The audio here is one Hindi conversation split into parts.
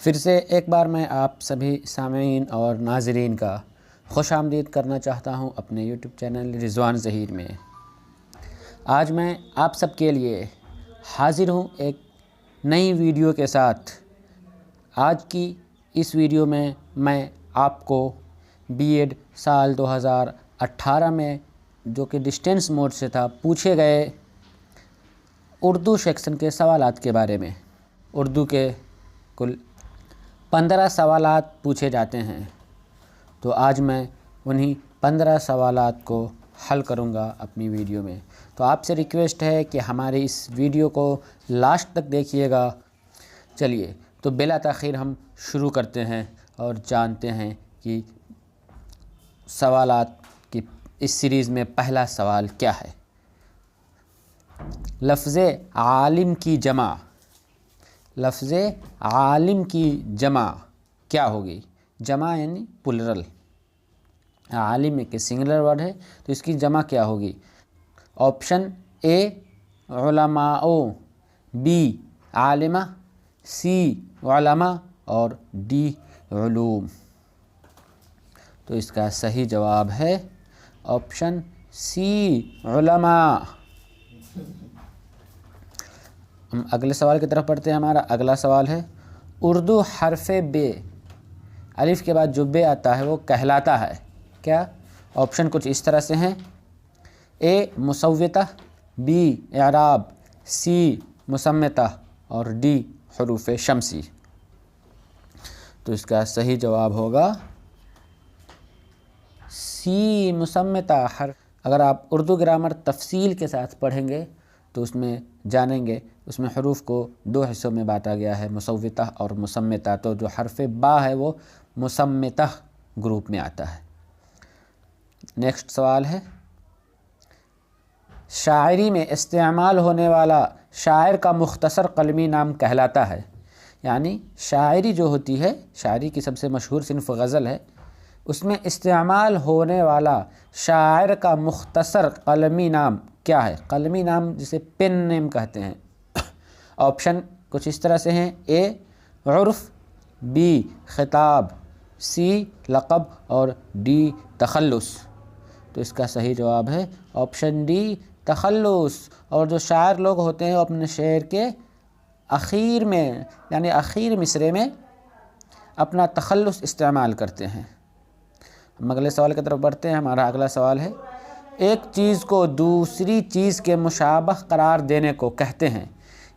फिर से एक बार मैं आप सभी सामीन और नाज़रीन का खुशामदीद करना चाहता हूं अपने यूट्यूब चैनल रिज़वान ज़हीर में। आज मैं आप सब के लिए हाज़िर हूं एक नई वीडियो के साथ। आज की इस वीडियो में मैं आपको बीएड साल 2018 में जो कि डिस्टेंस मोड से था पूछे गए उर्दू सेक्शन के सवालात के बारे में। उर्दू के कुल 15 सवालात पूछे जाते हैं, तो आज मैं उन्हीं 15 सवालात को हल करूंगा अपनी वीडियो में। तो आपसे रिक्वेस्ट है कि हमारे इस वीडियो को लास्ट तक देखिएगा। चलिए तो बिला ताख़ीर हम शुरू करते हैं और जानते हैं कि सवालात की इस सीरीज़ में पहला सवाल क्या है। लफ्ज़े आलिम की जमा, लफ्ज़े आलिम की जमा क्या होगी? जमा यानी प्लुरल, आलिम एक सिंगुलर वर्ड है, तो इसकी जमा क्या होगी? ऑप्शन ए उलमाओ, बी आलिमा, सी उलमा और डी उलूम। तो इसका सही जवाब है ऑप्शन सी उलमा। हम अगले सवाल की तरफ पढ़ते हैं। हमारा अगला सवाल है उर्दू हरफ़े बे, अलिफ के बाद जो बे आता है वो कहलाता है क्या? ऑप्शन कुछ इस तरह से हैं। ए मुसव्विता, बी इराब, सी मुसम्मिता और डी हुरूफ शम्सी। तो इसका सही जवाब होगा सी मुसम्मिता। अगर आप उर्दू ग्रामर तफसील के साथ पढ़ेंगे तो उसमें जानेंगे, उसमें हरूफ को दो हिस्सों में बांटा गया है, मुसव्विता और मुसम्मिता। तो जो हरफ बा है वो मुसम्मिता ग्रुप में आता है। नेक्स्ट सवाल है शायरी में इस्तेमाल होने वाला शायर का मुख्तसर कलमी नाम कहलाता है। यानी शायरी जो होती है, शायरी की सबसे मशहूर सिन्फ गज़ल है, उसमें इस्तेमाल होने वाला शायर का मुख्तसर कलमी नाम क्या है? कलमी नाम जिसे पेन नेम कहते हैं। ऑप्शन कुछ इस तरह से हैं। ए उर्फ़, बी खिताब, सी लक़ब और डी तखल्लुस। तो इसका सही जवाब है ऑप्शन डी तखल्लुस। और जो शायर लोग होते हैं वो अपने शेर के आखिर में यानी आखिर मिसरे में अपना तखल्लुस इस्तेमाल करते हैं। हम अगले सवाल की तरफ बढ़ते हैं। हमारा अगला सवाल है एक चीज़ को दूसरी चीज़ के मुशाबह करार देने को कहते हैं।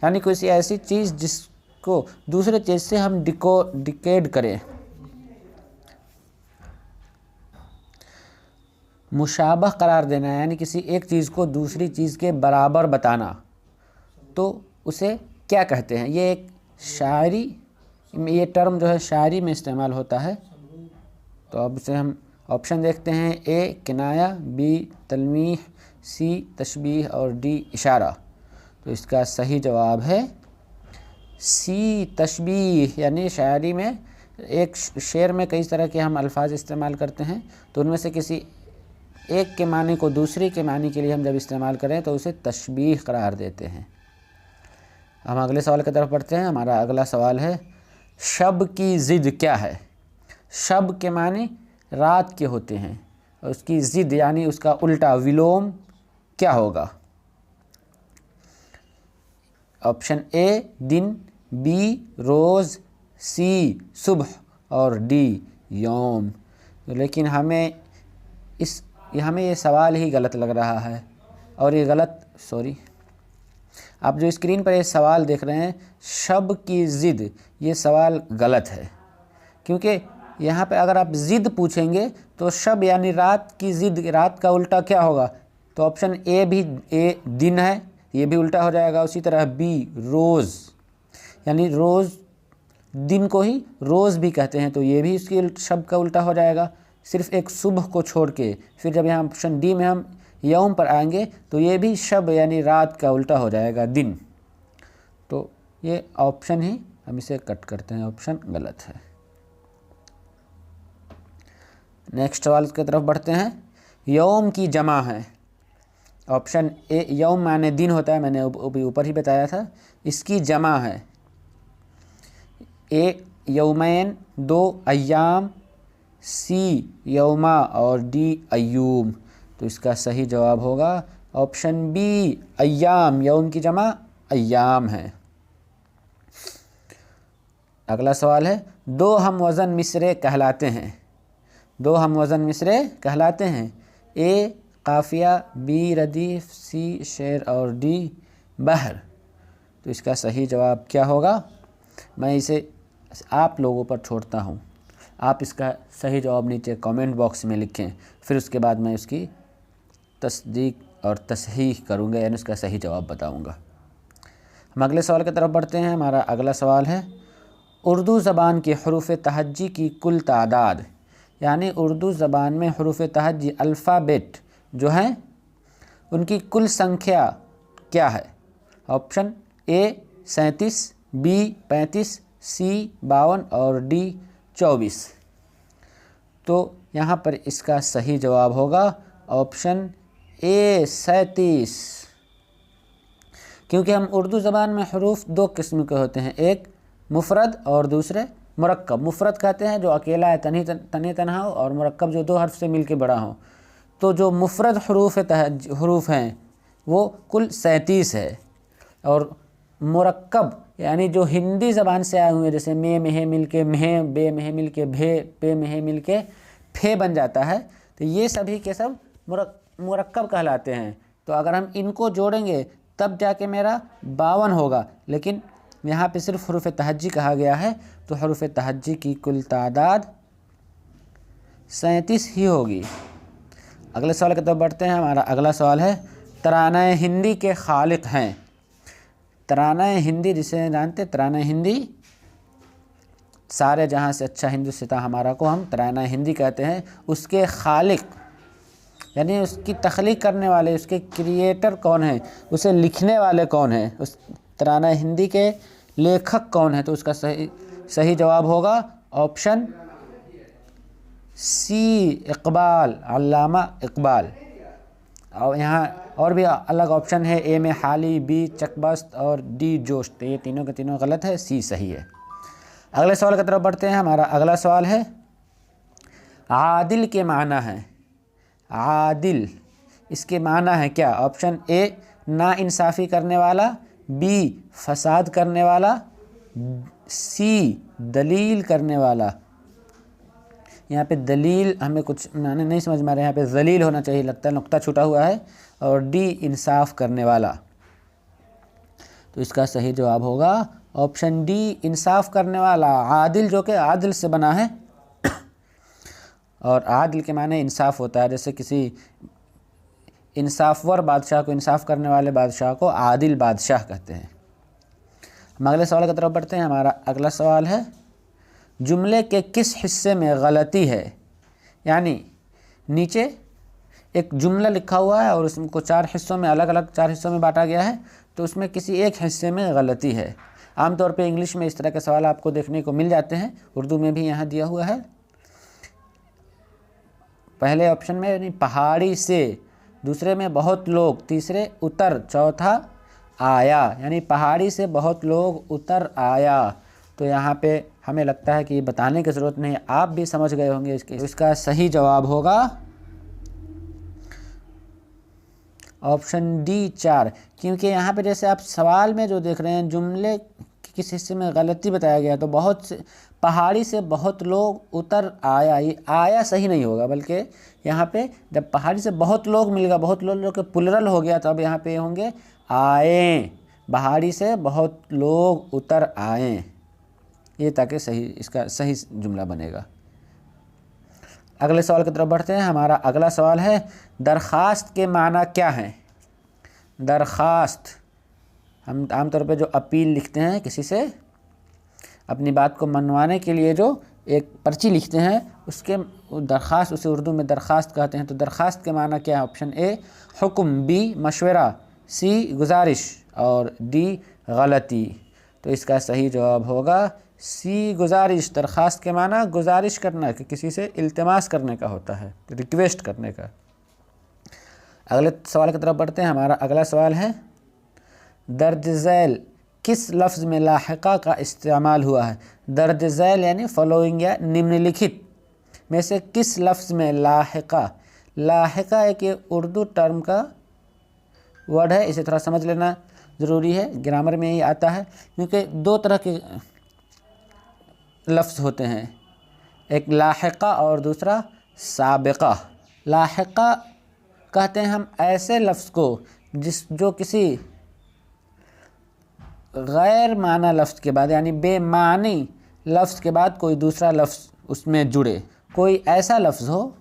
यानी कोई ऐसी चीज़ जिसको दूसरे चीज़ से हम डिकेड करें। मुशाबह करार देना यानी किसी एक चीज़ को दूसरी चीज़ के बराबर बताना, तो उसे क्या कहते हैं? ये एक शायरी, ये टर्म जो है शायरी में इस्तेमाल होता है। तो अब से हम ऑप्शन देखते हैं। ए किनाया, बी तलमीह, सी तशबीह और डी इशारा। तो इसका सही जवाब है सी तशबीह। यानी शायरी में एक शेर में कई तरह के हम अल्फाज इस्तेमाल करते हैं, तो उनमें से किसी एक के मानी को दूसरी के मानी के लिए हम जब इस्तेमाल करें तो उसे तशबीह करार देते हैं। हम अगले सवाल की तरफ पढ़ते हैं। हमारा अगला सवाल है शब की ज़िद क्या है? शब के मानी रात के होते हैं और उसकी ज़िद यानी उसका उल्टा विलोम क्या होगा? ऑप्शन ए दिन, बी रोज़, सी सुबह और डी यौम। लेकिन हमें ये सवाल ही गलत लग रहा है और ये गलत, आप जो स्क्रीन पर ये सवाल देख रहे हैं शब की ज़िद, ये सवाल गलत है। क्योंकि यहाँ पे अगर आप ज़िद पूछेंगे तो शब यानी रात की ज़िद, रात का उल्टा क्या होगा? तो ऑप्शन ए दिन है, ये भी उल्टा हो जाएगा। उसी तरह बी रोज़, यानी रोज़ दिन को ही रोज़ भी कहते हैं, तो ये भी इसकी शब का उल्टा हो जाएगा। सिर्फ एक सुबह को छोड़ के फिर जब यहाँ ऑप्शन डी में हम यौम पर आएंगे तो ये भी शब यानी रात का उल्टा हो जाएगा दिन। तो ये ऑप्शन ही हम इसे कट करते हैं, ऑप्शन गलत है। नेक्स्ट सवाल की तरफ बढ़ते हैं। यौम की जमा है। ऑप्शन ए यौम माने दिन होता है, मैंने ऊपर ही बताया था। इसकी जमा है ए यौमैन 2 अय्याम, सी यौमा और डी अय्यूम। तो इसका सही जवाब होगा ऑप्शन बी अय्याम, यौम की जमा अय्याम है। अगला सवाल है, 2 हम वज़न मिसरे कहलाते हैं। 2 हम वज़न मिसरे कहलाते हैं। ए काफिया, बी रदीफ, सी शेर और डी बहर। तो इसका सही जवाब क्या होगा? मैं इसे आप लोगों पर छोड़ता हूँ। आप इसका सही जवाब नीचे कमेंट बॉक्स में लिखें, फिर उसके बाद मैं उसकी तस्दीक और तसहीह करूँगा, यानी उसका सही जवाब बताऊँगा। हम अगले सवाल की तरफ बढ़ते हैं। हमारा अगला सवाल है, उर्दू ज़बान के हरूफ तहज्जी की कुल तादाद, यानी उर्दू ज़बान में हरूफ तहज्जी अल्फ़ाबेट जो हैं उनकी कुल संख्या क्या है? ऑप्शन ए 37, बी 35, सी 52 और डी 24। तो यहाँ पर इसका सही जवाब होगा ऑप्शन ए 37, क्योंकि हम उर्दू ज़बान में हरूफ 2 किस्म के होते हैं, एक मुफ़रद और दूसरे मुरक्कब। मुफ़रद कहते हैं जो अकेला है, तनी तनहा हो, और मुरक्कब जो 2 हर्फ से मिल के बड़ा हो। तो जो मुफ़रद हरूफ हैं वो कुल 37 है, और मुरक्कब यानी जो हिंदी ज़बान से आए हुए हैं, जैसे मे महे मिल के महे, बे महे मिल के भे, पे महे मिल के फे बन जाता है, तो ये सभी के सब मुरक्कब कहलाते हैं। तो अगर हम इनको जोड़ेंगे तब जाके मेरा 52 होगा, लेकिन यहाँ पे सिर्फ हरूफ तहज्जी कहा गया है, तो हरूफ तहज्जी की कुल तादाद 37 ही होगी। अगले सवाल की तरफ बढ़ते हैं। हमारा अगला सवाल है, तराना हिंदी के खालिक हैं। तराना हिंदी जिसे जानते, तराना हिंदी सारे जहाँ से अच्छा हिंदुस्तान हमारा को हम तराना हिंदी कहते हैं। उसके खालिक यानी उसकी तख्लीक करने वाले, उसके क्रिएटर कौन है, उसे लिखने वाले कौन है, उस तराना हिंदी के लेखक कौन है? तो उसका सही जवाब होगा ऑप्शन सी इकबाल, अल्लामा इकबाल। और यहाँ और भी अलग ऑप्शन है, ए में हाली, बी चकबस्त और डी जोश। तो ये तीनों के तीनों गलत है, सी सही है। अगले सवाल की तरफ बढ़ते हैं। हमारा अगला सवाल है, आदिल के माना है। आदिल इसके माना है क्या? ऑप्शन ए नाइंसाफ़ी करने वाला, बी फसाद करने वाला, सी दलील करने वाला। यहाँ पे दलील हमें कुछ माने नहीं समझ में आ रहा है, यहाँ पे जलील होना चाहिए, लगता है नुक्ता छूटा हुआ है, और डी इंसाफ करने वाला। तो इसका सही जवाब होगा ऑप्शन डी इंसाफ करने वाला। आदिल जो कि आदिल से बना है, और आदिल के माने इंसाफ होता है। जैसे किसी इंसाफवर बादशाह को, इंसाफ करने वाले बादशाह को आदिल बादशाह कहते हैं। हम अगले सवाल की तरफ बढ़ते हैं। हमारा अगला सवाल है, जुमले के किस हिस्से में गलती है? यानी नीचे एक जुमला लिखा हुआ है और उसको 4 हिस्सों में, अलग अलग 4 हिस्सों में बांटा गया है, तो उसमें किसी एक हिस्से में गलती है। आमतौर पे इंग्लिश में इस तरह के सवाल आपको देखने को मिल जाते हैं, उर्दू में भी यहाँ दिया हुआ है। पहले ऑप्शन में यानी पहाड़ी से, दूसरे में बहुत लोग, तीसरे उतर, चौथा आया, यानी पहाड़ी से बहुत लोग उतर आया। तो यहाँ पे हमें लगता है कि बताने की ज़रूरत नहीं, आप भी समझ गए होंगे। इसका सही जवाब होगा ऑप्शन डी 4, क्योंकि यहाँ पे जैसे आप सवाल में जो देख रहे हैं, जुमले के किस हिस्से में गलती बताया गया, तो बहुत से पहाड़ी से बहुत लोग उतर आया, ये आया सही नहीं होगा, बल्कि यहाँ पे जब पहाड़ी से बहुत लोग मिल गया, बहुत लोग के प्लुरल हो गया, तो अब यहाँ पे होंगे आए, पहाड़ी से बहुत लोग उतर आए, ये ताकि सही, इसका सही जुमला बनेगा। अगले सवाल की तरफ बढ़ते हैं। हमारा अगला सवाल है, दरख्वास्त के माना क्या हैं? दरख्वास्त हम आमतौर पे जो अपील लिखते हैं, किसी से अपनी बात को मनवाने के लिए जो एक पर्ची लिखते हैं, उसके दरख्वास्त, उसे उर्दू में दरख्वास्त कहते हैं। तो दरख्वास्त के माना क्या है? ऑप्शन ए हुक्म, बी मशवरा, सी गुजारिश और डी गलती। तो इसका सही जवाब होगा सी गुजारिश। दरख्वास्त के माना गुजारिश करना, कि किसी से इल्तिमास करने का होता है, रिक्वेस्ट करने का। अगले सवाल की तरफ बढ़ते हैं। हमारा अगला सवाल है, दर्ज झैल किस लफ्ज़ में लाहिक़ा का इस्तेमाल हुआ है। दर्ज झैल यानी फॉलोइंग या निम्नलिखित में से किस लफ्ज़ में लाहिक़ा, लाहिक़ा एक ये उर्दू टर्म का वर्ड है, इसे थोड़ा समझ लेना ज़रूरी है, ग्रामर में ही आता है, क्योंकि दो तरह के लफ्ज़ होते हैं, एक लाहिक़ा और दूसरा साबिक़ा। लाहिक़ा कहते हैं हम ऐसे लफ्ज़ को जो किसी गैर माना लफ्ज़ के बाद यानी बेमानी लफ्ज़ के बाद कोई दूसरा लफ्ज़ उसमें जुड़े। कोई ऐसा लफ्ज़ हो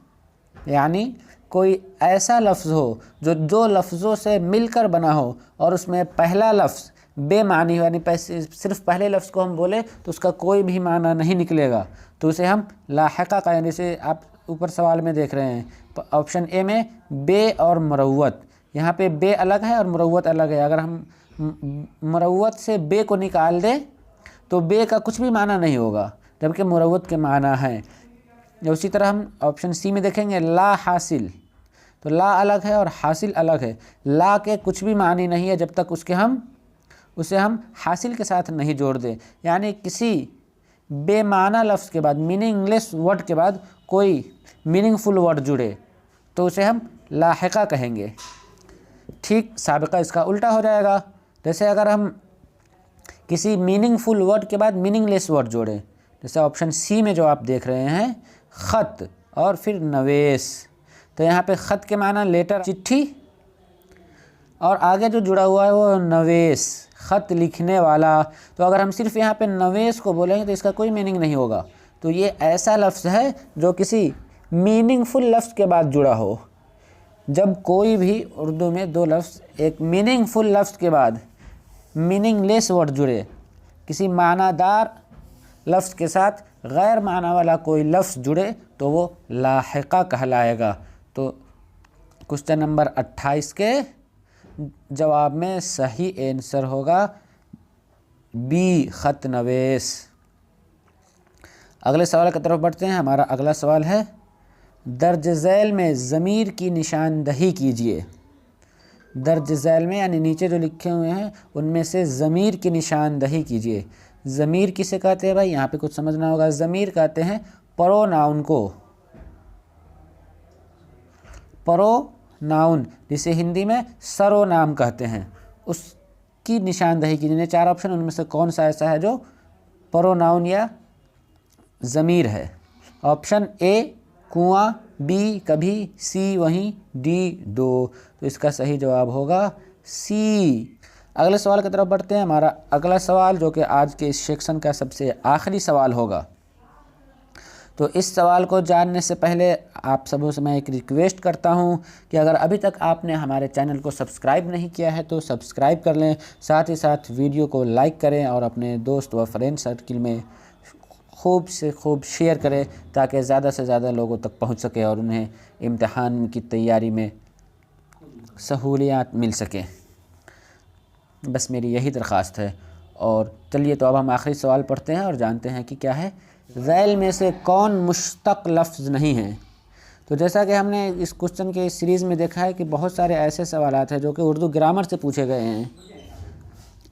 यानी कोई ऐसा लफ्ज़ हो जो दो लफ्ज़ों से मिलकर बना हो और उसमें पहला लफ्ज़ बेमानी हो, यानी सिर्फ पहले लफ्ज़ को हम बोले तो उसका कोई भी माना नहीं निकलेगा, तो उसे हम लाहिक़ा का, यानी जैसे आप ऊपर सवाल में देख रहे हैं ऑप्शन ए में बे और मुरव्वत, यहाँ पे बे अलग है और मुरव्वत अलग है। अगर हम मुरव्वत से बे को निकाल दें तो बे का कुछ भी माना नहीं होगा, जबकि मुरव्वत के माना है। उसी तरह हम ऑप्शन सी में देखेंगे ला हासिल, तो ला अलग है और हासिल अलग है। ला के कुछ भी मानी नहीं है जब तक उसे हम हासिल के साथ नहीं जोड़ दें, यानी किसी बेमाना लफ्ज़ के बाद, मीनिंगलेस वर्ड के बाद कोई मीनिंगफुल वर्ड जुड़े तो उसे हम लाहिक़ा कहेंगे। ठीक साबिक़ा इसका उल्टा हो जाएगा। जैसे अगर हम किसी मीनिंगफुल वर्ड के बाद मीनिंगलेस वर्ड जोड़ें, जैसे ऑप्शन सी में जो आप देख रहे हैं ख़त और फिर नवेस, तो यहाँ पे ख़त के माना लेटर चिट्ठी और आगे जो जुड़ा हुआ है वो नवेस, ख़त लिखने वाला। तो अगर हम सिर्फ यहाँ पे नवेस को बोलेंगे तो इसका कोई मीनिंग नहीं होगा। तो ये ऐसा लफ्ज़ है जो किसी मीनिंगफुल लफ्ज़ के बाद जुड़ा हो। जब कोई भी उर्दू में दो लफ्ज़ एक मीनिंगफुल लफ्ज़ के बाद मीनिंगलेस वर्ड जुड़े, किसी मानादार लफ्ज़ के साथ गैर माना वाला कोई लफ्ज़ जुड़े तो वो लाहिक़ा कहलाएगा। तो क्वेश्चन नंबर 28 के जवाब में सही आंसर होगा बी, ख़त नवेस। अगले सवाल की तरफ बढ़ते हैं। हमारा अगला सवाल है दर्ज झैल में ज़मीर की निशानदही कीजिए। दर्ज झैल में यानी नीचे जो लिखे हुए हैं उनमें से ज़मीर की निशानदही कीजिए। ज़मीर किसे कहते हैं भाई, यहाँ पे कुछ समझना होगा। ज़मीर कहते हैं प्रोनाउन को, प्रोनाउन जिसे हिंदी में सरोनाम कहते हैं, उसकी निशानदही कीजिए। 4 ऑप्शन, उनमें से कौन सा ऐसा है जो प्रोनाउन या ज़मीर है। ऑप्शन ए कुआं, बी कभी, सी वहीं, डी दो। तो इसका सही जवाब होगा सी। अगले सवाल की तरफ बढ़ते हैं। हमारा अगला सवाल जो कि आज के इस सेक्शन का सबसे आखिरी सवाल होगा। तो इस सवाल को जानने से पहले आप सबों से मैं एक रिक्वेस्ट करता हूं कि अगर अभी तक आपने हमारे चैनल को सब्सक्राइब नहीं किया है तो सब्सक्राइब कर लें, साथ ही साथ वीडियो को लाइक करें और अपने दोस्त व फ्रेंड सर्किल में खूब से खूब शेयर करें ताकि ज़्यादा से ज़्यादा लोगों तक पहुंच सके और उन्हें इम्तिहान की तैयारी में सहूलियत मिल सके। बस मेरी यही दरख्वास्त है। और चलिए तो अब हम आखिरी सवाल पढ़ते हैं और जानते हैं कि क्या है। ज़ैल में से कौन मुश्तक लफ्ज़ नहीं है। तो जैसा कि हमने इस क्वेश्चन के इस सीरीज़ में देखा है कि बहुत सारे ऐसे सवालात हैं जो कि उर्दू ग्रामर से पूछे गए हैं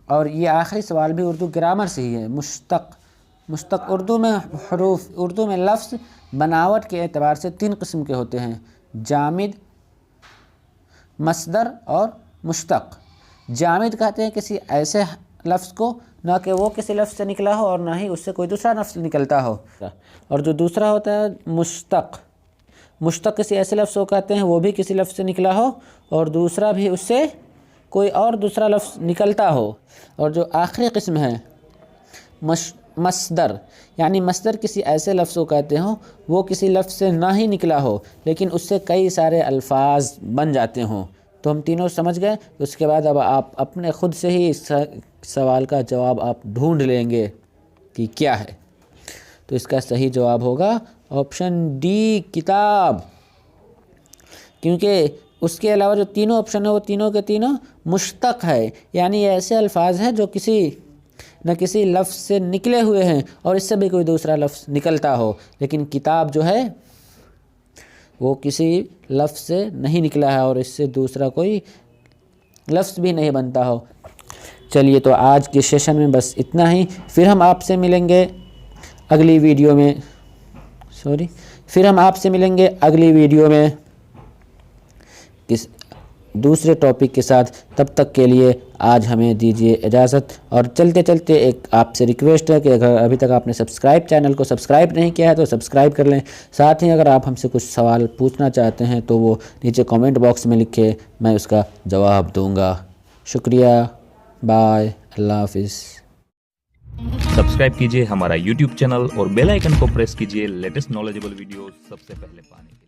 और ये आखिरी सवाल भी उर्दू ग्रामर से ही है। मुश्तक उर्दू में हरूफ, उर्दू में लफ्ज़ बनावट के एतबार से 3 किस्म के होते हैं, जामिद, मस्दर और मुश्तक। जामिद कहते हैं किसी ऐसे लफ्ज़ को ना कि वो किसी लफ्ज़ से निकला हो और ना ही उससे कोई दूसरा लफ्ज़ निकलता हो। और जो दूसरा होता है मुश्तक किसी ऐसे लफ्ज़ को कहते हैं वो भी किसी लफ्ज़ से निकला हो और दूसरा भी उससे कोई और दूसरा लफ्ज़ निकलता हो। और जो आखिरी किस्म है मस्दर, यानी मस्दर किसी ऐसे लफ्ज़ को कहते हो वो किसी लफ्ज़ से ना ही निकला हो लेकिन उससे कई सारे अल्फाज बन जाते हों। तो हम तीनों समझ गए। उसके बाद अब आप अपने ख़ुद से ही इस सवाल का जवाब आप ढूंढ लेंगे कि क्या है। तो इसका सही जवाब होगा ऑप्शन डी, किताब, क्योंकि उसके अलावा जो तीनों ऑप्शन है वो तीनों के तीनों मुश्तक है, यानी ऐसे अल्फाज हैं जो किसी न किसी लफ्ज़ से निकले हुए हैं और इससे भी कोई दूसरा लफ्ज़ निकलता हो। लेकिन किताब जो है वो किसी लफ्ज़ से नहीं निकला है और इससे दूसरा कोई लफ्ज़ भी नहीं बनता हो। चलिए, तो आज के सेशन में बस इतना ही। फिर हम आपसे मिलेंगे अगली वीडियो में किस दूसरे टॉपिक के साथ। तब तक के लिए आज हमें दीजिए इजाज़त। और चलते चलते एक आपसे रिक्वेस्ट है कि अगर अभी तक आपने चैनल को सब्सक्राइब नहीं किया है तो सब्सक्राइब कर लें। साथ ही अगर आप हमसे कुछ सवाल पूछना चाहते हैं तो वो नीचे कमेंट बॉक्स में लिखें, मैं उसका जवाब दूंगा। शुक्रिया, बाय, अल्लाह हाफिज़। सब्सक्राइब कीजिए हमारा YouTube चैनल और बेल आइकन को प्रेस कीजिए लेटेस्ट नॉलेजेबल वीडियो सबसे पहले पाने के लिए।